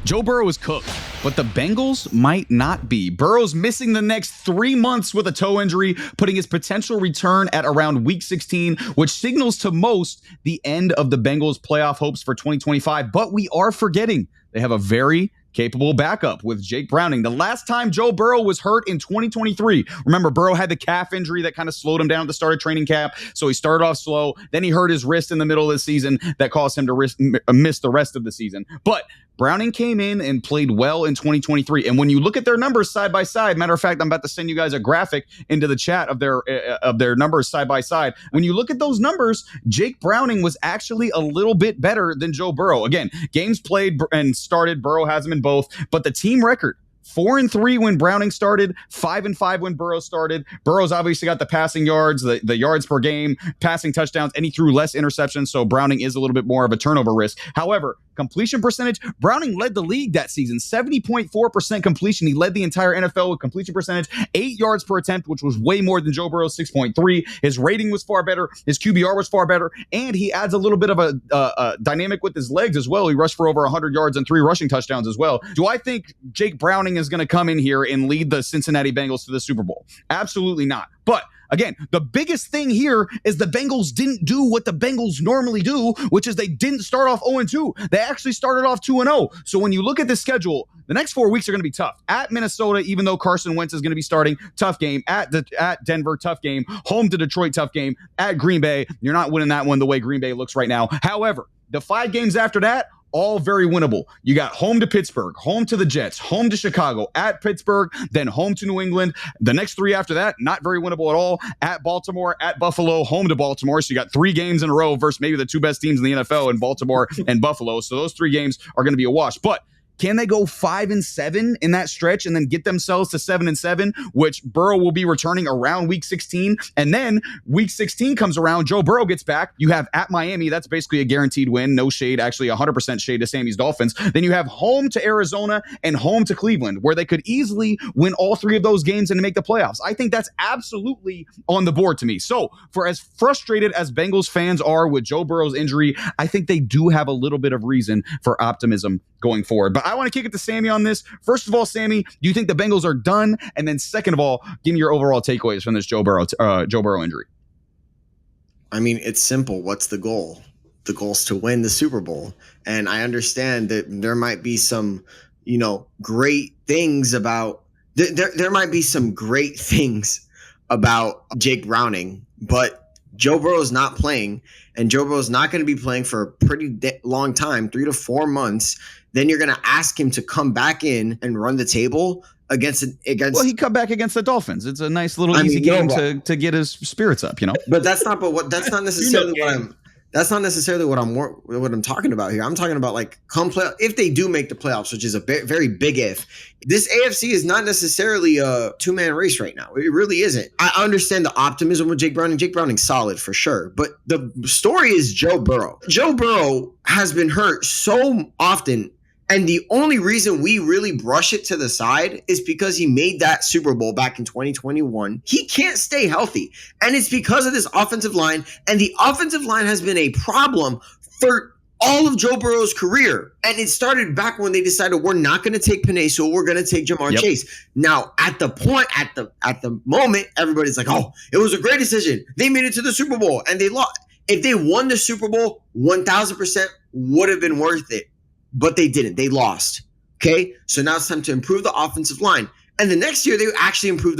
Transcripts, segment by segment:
Joe Burrow is cooked, but the Bengals might not be. Burrow's missing the next 3 months with a toe injury, putting his potential return at around week 16, which signals to most the end of the Bengals' playoff hopes for 2025. But we are forgetting they have a very capable backup with Jake Browning. The last time Joe Burrow was hurt in 2023, remember, Burrow had the calf injury that kind of slowed him down at the start of training camp. So he started off slow. Then he hurt his wrist in the middle of the season that caused him to miss the rest of the season. But Browning came in and played well in 2023. And when you look at their numbers side by side, matter of fact, I'm about to send you guys a graphic into the chat of their numbers side by side. When you look at those numbers, Jake Browning was actually a little bit better than Joe Burrow. Again, games played and started, Burrow has them in both, but the team record, 4-3 when Browning started, 5-5 when Burrow started. Burrow's obviously got the passing yards, the yards per game, passing touchdowns, and he threw less interceptions, so Browning is a little bit more of a turnover risk. However, completion percentage, Browning led the league that season, 70.4% completion. He led the entire NFL with completion percentage, 8 yards per attempt, which was way more than Joe Burrow's 6.3. His rating was far better. His QBR was far better, and he adds a little bit of a dynamic with his legs as well. He rushed for over 100 yards and 3 rushing touchdowns as well. Do I think Jake Browning is going to come in here and lead the Cincinnati Bengals to the Super Bowl? Absolutely not. But again, the biggest thing here is the Bengals didn't do what the Bengals normally do, which is they didn't start off 0-2. They actually started off 2-0. So when you look at the schedule, the next 4 weeks are going to be tough. At Minnesota, even though Carson Wentz is going to be starting, tough game. At Denver, tough game. Home to Detroit, tough game. At Green Bay, you're not winning that one the way Green Bay looks right now. However, the 5 games after that, all very winnable. You got home to Pittsburgh, home to the Jets, home to Chicago, at Pittsburgh, then home to New England. The next 3 after that, not very winnable at all. At Baltimore, at Buffalo, home to Baltimore. So you got 3 games in a row versus maybe the 2 best teams in the NFL in Baltimore and Buffalo. So those 3 games are going to be a wash. But can they go 5-7 in that stretch and then get themselves to 7-7, which Burrow will be returning around week 16? And then week 16 comes around, Joe Burrow gets back. You have at Miami, that's basically a guaranteed win. No shade, actually 100% shade to Sammy's Dolphins. Then you have home to Arizona and home to Cleveland, where they could easily win all 3 of those games and make the playoffs. I think that's absolutely on the board to me. So for as frustrated as Bengals fans are with Joe Burrow's injury, I think they do have a little bit of reason for optimism going forward. But I want to kick it to Sammy on this. First of all, Sammy, do you think the Bengals are done? And then second of all, give me your overall takeaways from this Joe Burrow injury. I mean, it's simple. What's the goal? The goal is to win the Super Bowl. And I understand that there might be some, great things about there might be some great things about Jake Browning, but Joe Burrow is not playing, and Joe Burrow is not going to be playing for a pretty long time, 3 to 4 months. Then you're going to ask him to come back in and run the table against. Well, he come back against the Dolphins. It's a nice little easy game to get his spirits up, But that's not necessarily what I'm talking about here. I'm talking about like if they do make the playoffs, which is a very big if. This AFC is not necessarily a 2-man race right now. It really isn't. I understand the optimism with Jake Browning. Jake Browning's solid for sure. But the story is Joe Burrow. Joe Burrow has been hurt so often. And the only reason we really brush it to the side is because he made that Super Bowl back in 2021. He can't stay healthy. And it's because of this offensive line. And the offensive line has been a problem for all of Joe Burrow's career. And it started back when they decided we're not going to take Penei, so we're going to take Jamar Chase. Now, at the moment, everybody's like, oh, it was a great decision. They made it to the Super Bowl and they lost. If they won the Super Bowl, 1,000% would have been worth it. But they didn't. They lost. Okay? So now it's time to improve the offensive line. And the next year, they actually improved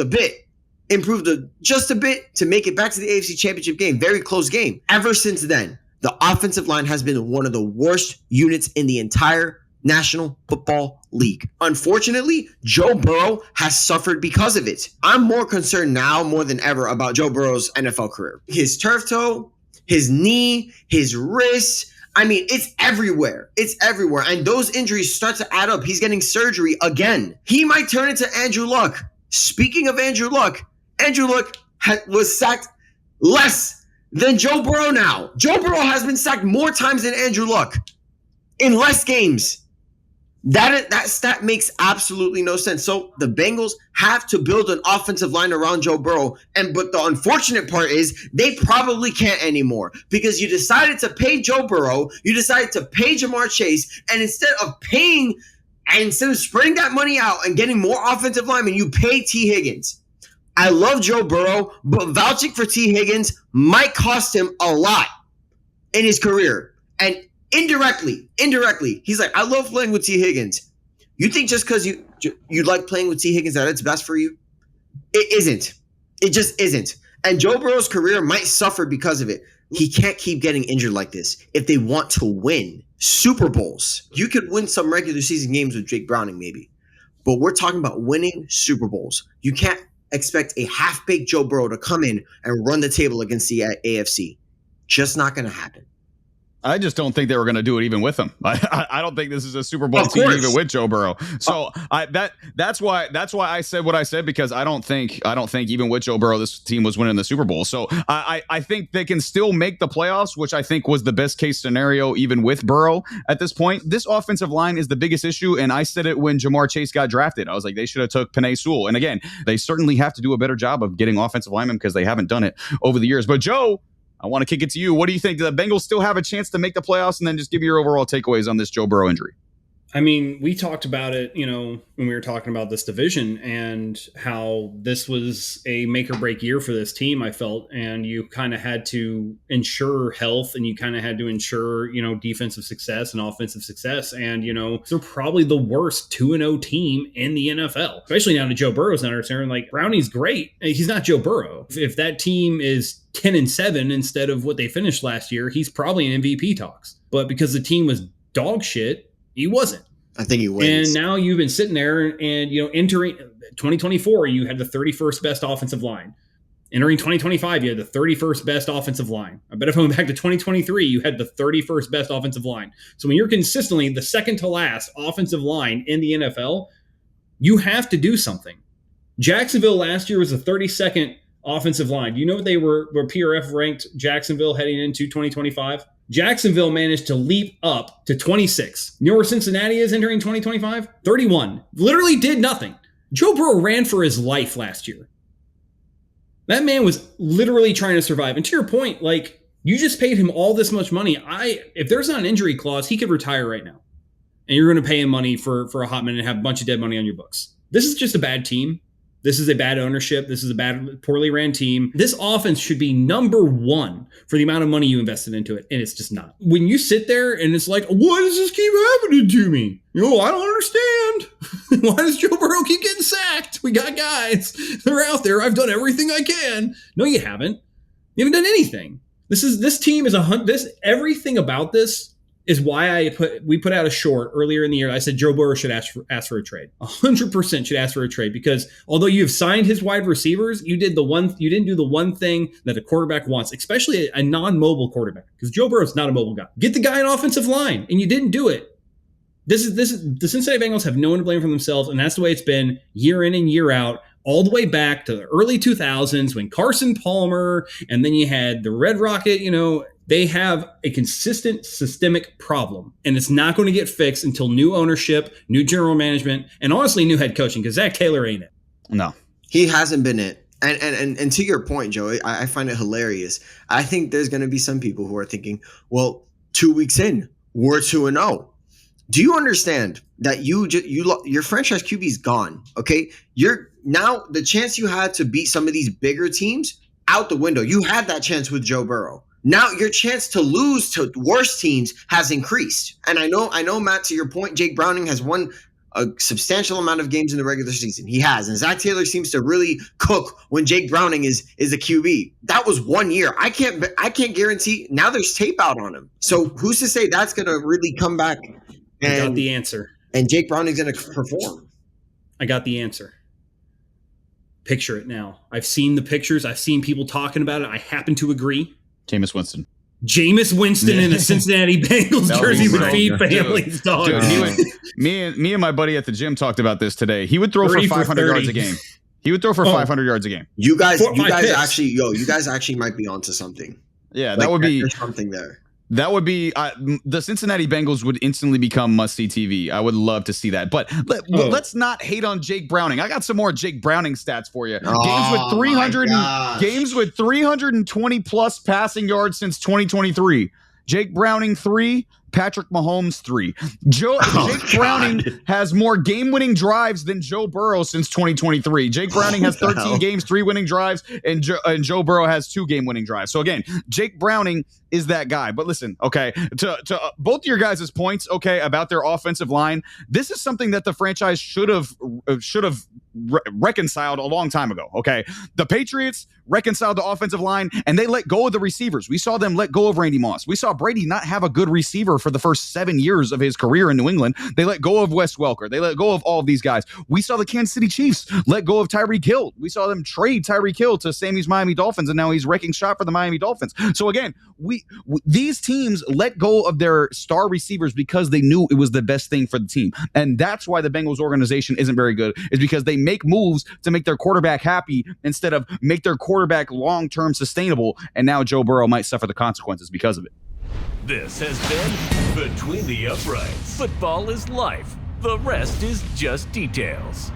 just a bit to make it back to the AFC Championship game. Very close game. Ever since then, the offensive line has been one of the worst units in the entire National Football League. Unfortunately, Joe Burrow has suffered because of it. I'm more concerned now more than ever about Joe Burrow's NFL career. His turf toe, his knee, his wrist, I mean, it's everywhere. It's everywhere. And those injuries start to add up. He's getting surgery again. He might turn into Andrew Luck. Speaking of Andrew Luck was sacked less than Joe Burrow now. Joe Burrow has been sacked more times than Andrew Luck in less games. That stat makes absolutely no sense. So the Bengals have to build an offensive line around Joe Burrow. But the unfortunate part is they probably can't anymore because you decided to pay Joe Burrow, you decided to pay Jamar Chase, and instead of paying And instead of spreading that money out and getting more offensive linemen, you pay T. Higgins. I love Joe Burrow, but vouching for T. Higgins might cost him a lot in his career. And indirectly, he's like, I love playing with T. Higgins. You think just because you like playing with T. Higgins that it's best for you? It isn't. It just isn't. And Joe Burrow's career might suffer because of it. He can't keep getting injured like this if they want to win Super Bowls. You could win some regular season games with Jake Browning maybe, but we're talking about winning Super Bowls. You can't expect a half-baked Joe Burrow to come in and run the table against the AFC. Just not going to happen. I just don't think they were going to do it even with him. I don't think this is a Super Bowl team even with Joe Burrow. So that's why I said what I said, because I don't think even with Joe Burrow this team was winning the Super Bowl. So I think they can still make the playoffs, which I think was the best case scenario even with Burrow at this point. This offensive line is the biggest issue, and I said it when Jamar Chase got drafted. I was like, they should have took Penei Sewell. And again, they certainly have to do a better job of getting offensive linemen because they haven't done it over the years. But Joe, I want to kick it to you. What do you think? Do the Bengals still have a chance to make the playoffs? And then just give me your overall takeaways on this Joe Burrow injury. I mean, we talked about it, when we were talking about this division and how this was a make or break year for this team, I felt, and you kind of had to ensure health and you kind of had to ensure, defensive success and offensive success. And, they're probably the worst 2-0 team in the NFL, especially now that Joe Burrow's not returning. Like, Browning's great. He's not Joe Burrow. If that team is 10-7 instead of what they finished last year, he's probably in MVP talks. But because the team was dog shit, he wasn't. I think he wins. And now you've been sitting there and, entering 2024, you had the 31st best offensive line. Entering 2025, you had the 31st best offensive line. I bet if I went back to 2023, you had the 31st best offensive line. So when you're consistently the second to last offensive line in the NFL, you have to do something. Jacksonville last year was the 32nd offensive line. Do you know what they were PRF ranked Jacksonville heading into 2025? Jacksonville managed to leap up to 26. You know where Cincinnati is entering 2025? 31. Literally did nothing. Joe Burrow ran for his life last year. That man was literally trying to survive. And to your point, like, you just paid him all this much money. If there's not an injury clause, he could retire right now. And you're going to pay him money for a hot minute and have a bunch of dead money on your books. This is just a bad team. This is a bad ownership. This is a bad, poorly ran team. This offense should be number one for the amount of money you invested into it, and it's just not. When you sit there and it's like, why does this keep happening to me? I don't understand. Why does Joe Burrow keep getting sacked? We got guys. They're out there. I've done everything I can. No, you haven't. You haven't done anything. This team is everything about this is why we put out a short earlier in the year. I said Joe Burrow should ask for a trade. 100% should ask for a trade, because although you have signed his wide receivers, you didn't do the one thing that a quarterback wants, especially a non-mobile quarterback, because Joe Burrow's not a mobile guy. Get the guy an offensive line, and you didn't do it. The Cincinnati Bengals have no one to blame for themselves, and that's the way it's been year in and year out, all the way back to the early 2000s when Carson Palmer, and then you had the Red Rocket, They have a consistent systemic problem, and it's not going to get fixed until new ownership, new general management, and honestly, new head coaching, because Zach Taylor ain't it. No. He hasn't been it. And to your point, Joey, I find it hilarious. I think there's going to be some people who are thinking, well, 2 weeks in, we're 2-0. Do you understand that your franchise QB is gone? Okay, now the chance you had to beat some of these bigger teams out the window. You had that chance with Joe Burrow. Now your chance to lose to worse teams has increased. And I know, Matt, to your point, Jake Browning has won a substantial amount of games in the regular season. He has. And Zach Taylor seems to really cook when Jake Browning is a QB. That was 1 year. I can't guarantee. Now there's tape out on him. So who's to say that's going to really come back? I got the answer. And Jake Browning's going to perform. I got the answer. Picture it now. I've seen the pictures. I've seen people talking about it. I happen to agree. Jameis Winston. Jameis Winston in a Cincinnati Bengals jersey would feed families dogs. Dude, me and my buddy at the gym talked about this today. He would throw for 500 yards a game. He would throw for 500 yards a game. You guys actually might be onto something. Yeah, that would be there's something there. That would be the Cincinnati Bengals would instantly become must-see TV. I would love to see that. But let's not hate on Jake Browning. I got some more Jake Browning stats for you. Games with 320 plus passing yards since 2023. Jake Browning 3, Patrick Mahomes 3. Jake Browning has more game-winning drives than Joe Burrow since 2023. Jake Browning has 13 games, 3 winning drives, and Joe Burrow has 2 game-winning drives. So again, Jake Browning is that guy. But listen, okay, to both of your guys' points, okay, about their offensive line, this is something that the franchise should have reconciled a long time ago. Okay, the Patriots reconciled the offensive line and they let go of the receivers. We saw them let go of Randy Moss. We saw Brady not have a good receiver for the first 7 years of his career in New England. They let go of Wes Welker. They let go of all of these guys. We saw the Kansas City Chiefs let go of Tyreek Hill. We saw them trade Tyreek Hill to Sammy's Miami Dolphins, and now he's wrecking shop for the Miami Dolphins. So again, these teams let go of their star receivers because they knew it was the best thing for the team. And that's why the Bengals organization isn't very good, is because they make moves to make their quarterback happy instead of make their quarterback long-term sustainable. And now Joe Burrow might suffer the consequences because of it. This has been Between the Uprights. Football is life. The rest is just details.